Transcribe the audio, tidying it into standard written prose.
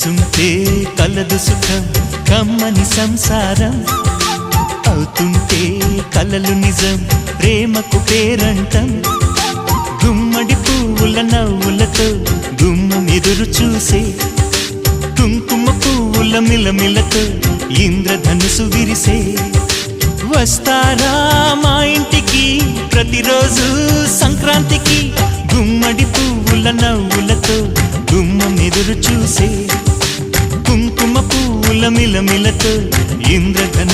కలిసుంటే కలదు సుఖం కమ్మని సంసారం అవుతుంటే కలలు నిజం ప్రేమకు పేరంటం గుమ్మడి పువ్వుల నవ్వులతో గుమ్మం ఎదురు చూసే కుంకుమ పువ్వుల మిలమిలతో ఇంద్రధనుసు విరిసే వస్తారా మా ఇంటికి ప్రతిరోజు సంక్రాంతికి గుమ్మడి పువ్వుల నవ్వులతో గుమ్మం ఎదురు చూసే కుంకుమ పువ్వుల మిలమిలతో ఇంద్రధనుసు